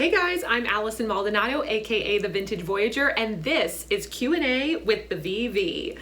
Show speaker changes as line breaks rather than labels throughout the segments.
Hey guys, I'm Allison Maldonado, aka the Vintage Voyageur, and this is Q&A with the VV.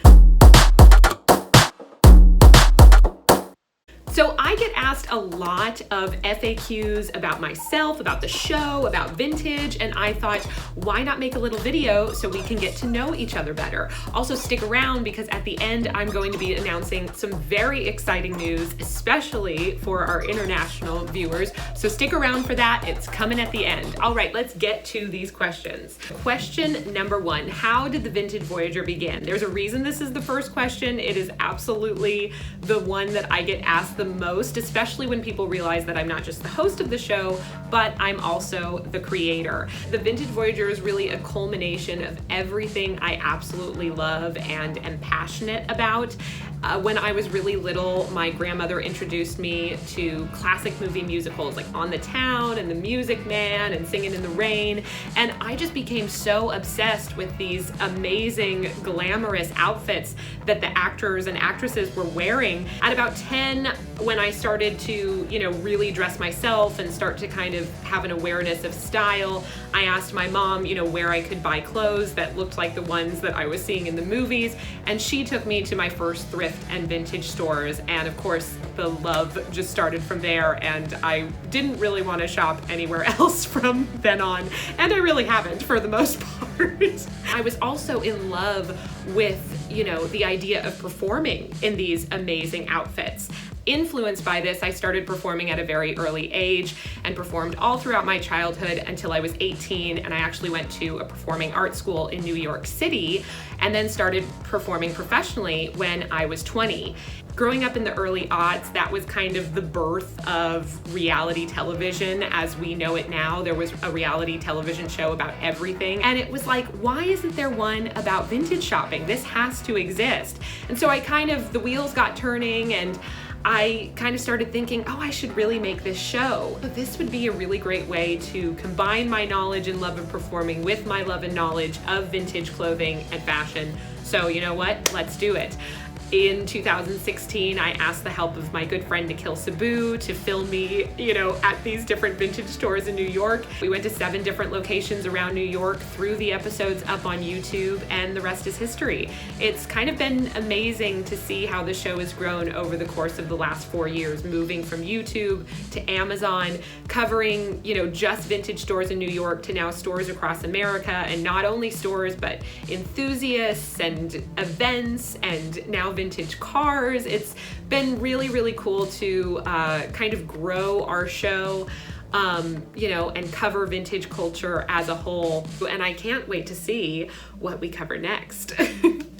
So I get asked a lot of FAQs about myself, about the show, about vintage, and I thought, why not make a little video so we can get to know each other better? Also stick around because at the end I'm going to be announcing some very exciting news, especially for our international viewers. So stick around for that, it's coming at the end. All right, let's get to these questions. Question number one, how did the Vintage Voyageur begin? There's a reason this is the first question. It is absolutely the one that I get asked the most, especially when people realize that I'm not just the host of the show, but I'm also the creator. The Vintage Voyageur is really a culmination of everything I absolutely love and am passionate about. When I was really little, my grandmother introduced me to classic movie musicals like On the Town and The Music Man and Singin' in the Rain, and I just became so obsessed with these amazing, glamorous outfits that the actors and actresses were wearing. At about 10, when I started to, really dress myself and start to kind of have an awareness of style, I asked my mom, where I could buy clothes that looked like the ones that I was seeing in the movies, and she took me to my first thrift and vintage stores, and of course the love just started from there, and I didn't really want to shop anywhere else from then on, and I really haven't for the most part. I was also in love with, the idea of performing in these amazing outfits. Influenced by this, I started performing at a very early age and performed all throughout my childhood until I was 18, and I actually went to a performing arts school in New York City and then started performing professionally when I was 20. Growing up in the early aughts, that was kind of the birth of reality television as we know it now. There was a reality television show about everything, and it was like, why isn't there one about vintage shopping? This has to exist. And so the wheels got turning, and I kind of started thinking, I should really make this show. This would be a really great way to combine my knowledge and love of performing with my love and knowledge of vintage clothing and fashion. So you know what? Let's do it. In 2016, I asked the help of my good friend Nikhil Sabu to film me, at these different vintage stores in New York. We went to 7 different locations around New York, threw the episodes up on YouTube, and the rest is history. It's kind of been amazing to see how the show has grown over the course of the last 4 years, moving from YouTube to Amazon, covering, just vintage stores in New York to now stores across America, and not only stores, but enthusiasts and events, and now vintage cars. It's been really, really cool to kind of grow our show, and cover vintage culture as a whole. And I can't wait to see what we cover next.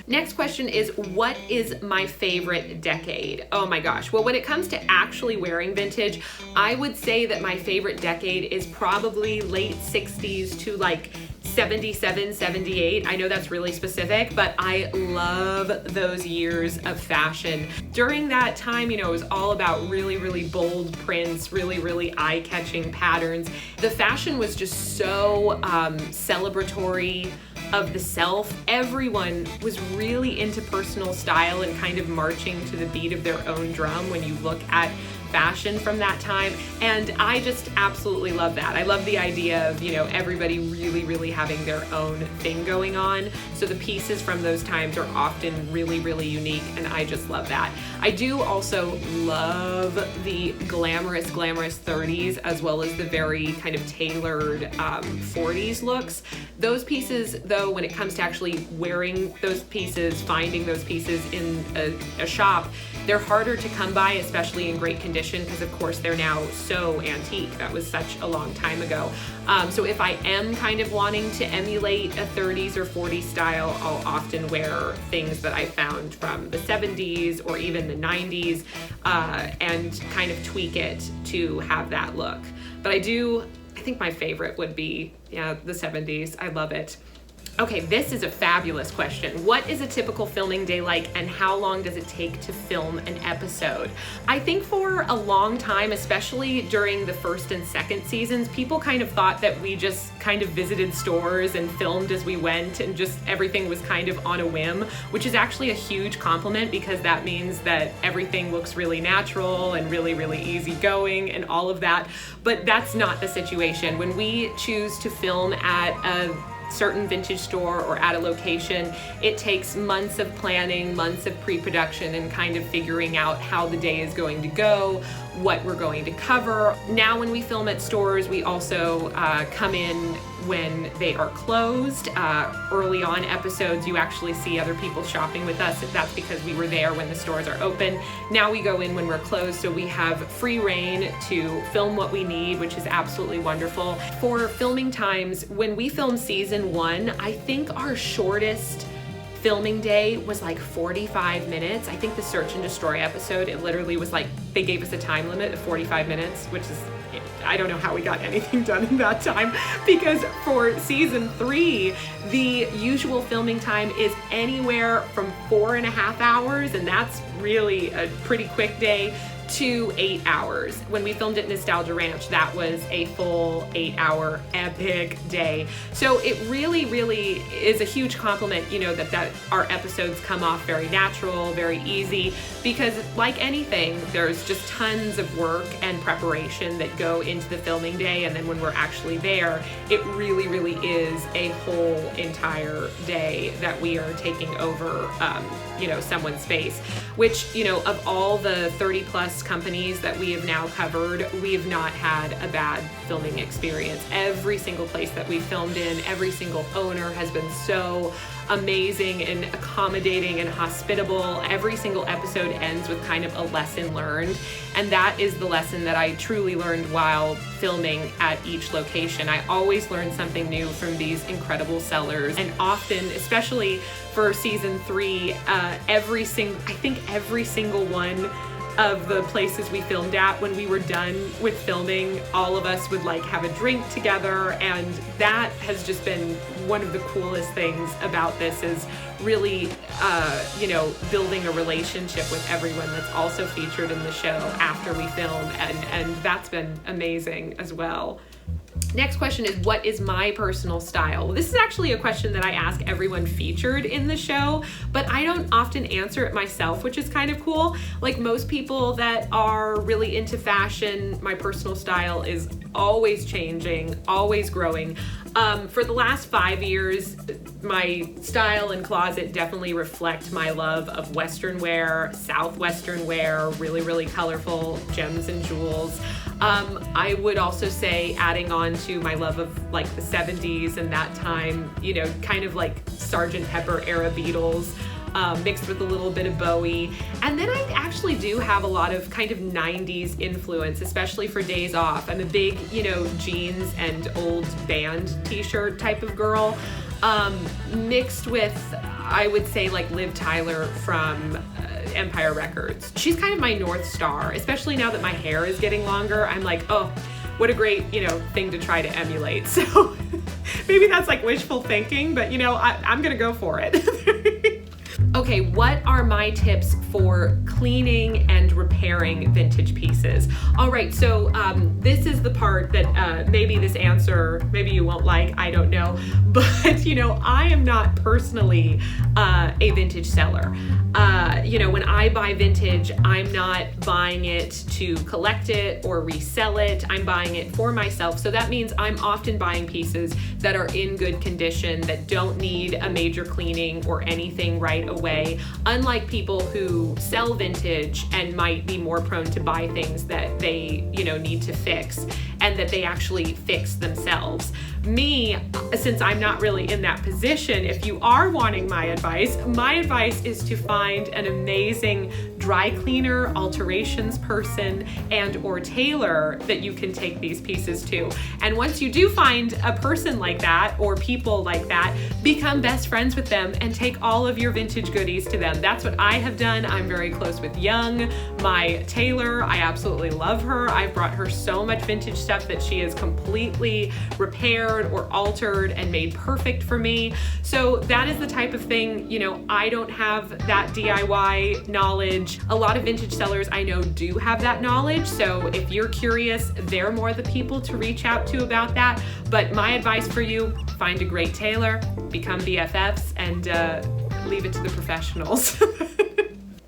Next question is, what is my favorite decade? Oh my gosh. Well, when it comes to actually wearing vintage, I would say that my favorite decade is probably late 60s to like 77, 78. I know that's really specific, but I love those years of fashion. During that time, it was all about really, really bold prints, really, really eye-catching patterns. The fashion was just so celebratory of the self. Everyone was really into personal style and kind of marching to the beat of their own drum when you look at fashion from that time, and I just absolutely love that. I love the idea of, everybody really, really having their own thing going on. So the pieces from those times are often really, really unique, and I just love that. I do also love the glamorous 30s as well as the very kind of tailored 40s looks. Those pieces, though, when it comes to actually wearing those pieces, finding those pieces in a shop, they're harder to come by, especially in great condition, because of course they're now so antique. That was such a long time ago. So if I am kind of wanting to emulate a 30s or 40s style, I'll often wear things that I found from the 70s or even the 90s and kind of tweak it to have that look. But I think my favorite would be, the 70s. I love it. Okay, this is a fabulous question. What is a typical filming day like, and how long does it take to film an episode? I think for a long time, especially during the first and second seasons, people kind of thought that we just kind of visited stores and filmed as we went, and just everything was kind of on a whim, which is actually a huge compliment, because that means that everything looks really natural and really, really easygoing and all of that. But that's not the situation. When we choose to film at a certain vintage store or at a location, it takes months of planning, months of pre-production, and kind of figuring out how the day is going to go, what we're going to cover. Now when we film at stores, we also come in when they are closed. Early on episodes, you actually see other people shopping with us. That's because we were there when the stores are open. Now we go in when we're closed, so we have free reign to film what we need, which is absolutely wonderful. For filming times, when we filmed season 1, I think our shortest filming day was like 45 minutes. I think the Search and Destroy episode, it literally was like, they gave us a time limit of 45 minutes, which is, I don't know how we got anything done in that time, because for season 3, the usual filming time is anywhere from 4.5 hours, and that's really a pretty quick day, to 8 hours. When we filmed at Nostalgia Ranch, that was a full 8-hour epic day. So it really, really is a huge compliment, that our episodes come off very natural, very easy, because like anything, there's just tons of work and preparation that go into the filming day, and then when we're actually there, it really, really is a whole entire day that we are taking over, someone's space, which, of all the 30 plus companies that we have now covered, we have not had a bad filming experience. Every single place that we filmed in, every single owner has been so amazing and accommodating and hospitable. Every single episode ends with kind of a lesson learned, and that is the lesson that I truly learned while filming at each location. I always learn something new from these incredible sellers, and often, especially for season 3, every single one of the places we filmed at, when we were done with filming, all of us would have a drink together, and that has just been one of the coolest things about this, is really building a relationship with everyone that's also featured in the show after we film, and that's been amazing as well. Next question is, what is my personal style? Well, this is actually a question that I ask everyone featured in the show, but I don't often answer it myself, which is kind of cool. Like most people that are really into fashion, my personal style is always changing, always growing. For the last 5 years, my style and closet definitely reflect my love of Western wear, Southwestern wear, really, really colorful gems and jewels. I would also say, adding on to my love of the 70s and that time, kind of like Sgt. Pepper era Beatles, mixed with a little bit of Bowie. And then I actually do have a lot of kind of 90s influence, especially for days off. I'm a big, jeans and old band t-shirt type of girl, mixed with, I would say, Liv Tyler from Empire Records. She's kind of my North Star, especially now that my hair is getting longer. I'm like, oh, what a great, thing to try to emulate. So maybe that's wishful thinking, but I'm gonna go for it. Okay, what are my tips for cleaning and repairing vintage pieces? All right, so this is the part that maybe this answer, maybe you won't like, I don't know, but I am not personally a vintage seller. When I buy vintage, I'm not buying it to collect it or resell it. I'm buying it for myself. So that means I'm often buying pieces that are in good condition, that don't need a major cleaning or anything right away. Unlike people who sell vintage and might be more prone to buy things that they, need to fix, and that they actually fix themselves. Me, since I'm not really in that position, if you are wanting my advice is to find an amazing dry cleaner, alterations person, and or tailor that you can take these pieces to. And once you do find a person like that, or people like that, become best friends with them and take all of your vintage goodies to them. That's what I have done. I'm very close with Young, my tailor. I absolutely love her. I've brought her so much vintage stuff stuff that she has completely repaired or altered and made perfect for me. So that is the type of thing, you know, I don't have that DIY knowledge. A lot of vintage sellers I know do have that knowledge. So if you're curious, they're more the people to reach out to about that. But my advice for you, find a great tailor, become BFFs, and leave it to the professionals.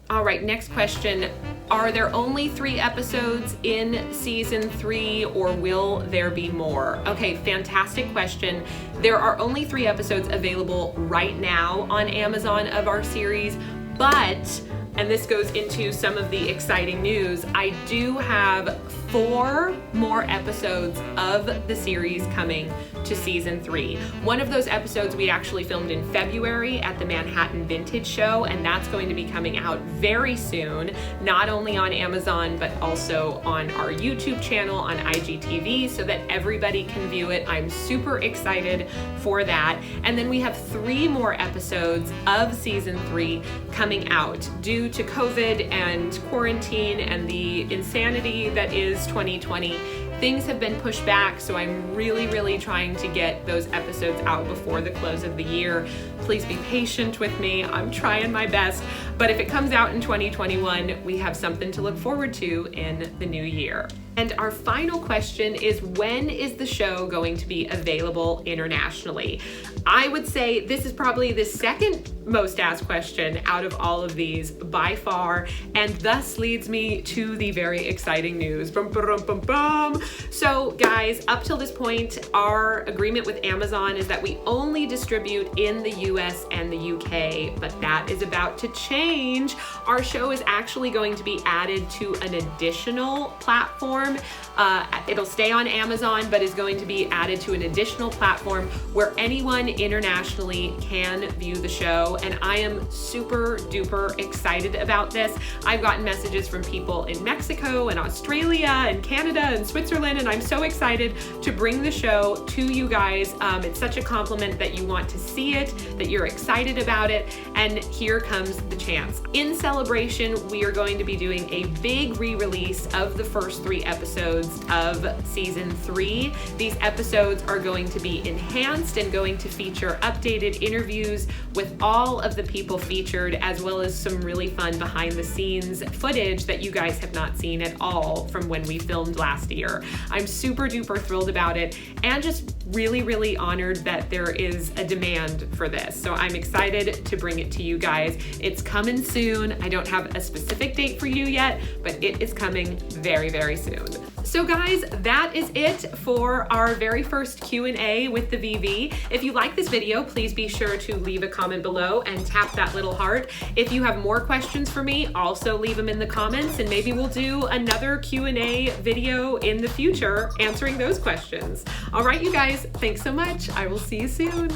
All right, next question. Are there only 3 episodes in season 3, or will there be more? Okay, fantastic question. There are only 3 episodes available right now on Amazon of our series, but, and this goes into some of the exciting news, I do have 4 more episodes of the series coming to season 3. One of those episodes we actually filmed in February at the Manhattan Vintage Show, and that's going to be coming out very soon, not only on Amazon, but also on our YouTube channel on IGTV, so that everybody can view it. I'm super excited for that. And then we have 3 more episodes of season 3 coming out. Due to COVID and quarantine and the insanity that is 2020, things have been pushed back, so I'm really trying to get those episodes out before the close of the year. Please be patient with me. I'm trying my best. But if it comes out in 2021, we have something to look forward to in the new year. And our final question is, when is the show going to be available internationally? I would say this is probably the second most asked question out of all of these by far, and thus leads me to the very exciting news. Bum, bum, bum, bum. So guys, up till this point, our agreement with Amazon is that we only distribute in the US and the UK, but that is about to change. Our show is actually going to be added to an additional platform. It'll stay on Amazon, but is going to be added to an additional platform where anyone internationally can view the show. And I am super duper excited about this. I've gotten messages from people in Mexico and Australia and Canada and Switzerland, and I'm so excited to bring the show to you guys. It's such a compliment that you want to see it, that you're excited about it, and here comes the chance. In celebration, we are going to be doing a big re-release of the first 3 episodes of season 3. These episodes are going to be enhanced and going to feature updated interviews with all of the people featured, as well as some really fun behind the scenes footage that you guys have not seen at all from when we filmed last year. I'm super duper thrilled about it, and just really honored that there is a demand for this. So I'm excited to bring it to you guys. It's coming soon. I don't have a specific date for you yet, but it is coming very soon. So guys, that is it for our very first Q&A with the VV. If you like this video, please be sure to leave a comment below and tap that little heart. If you have more questions for me, also leave them in the comments, and maybe we'll do another Q&A video in the future answering those questions. All right, you guys, thanks so much. I will see you soon.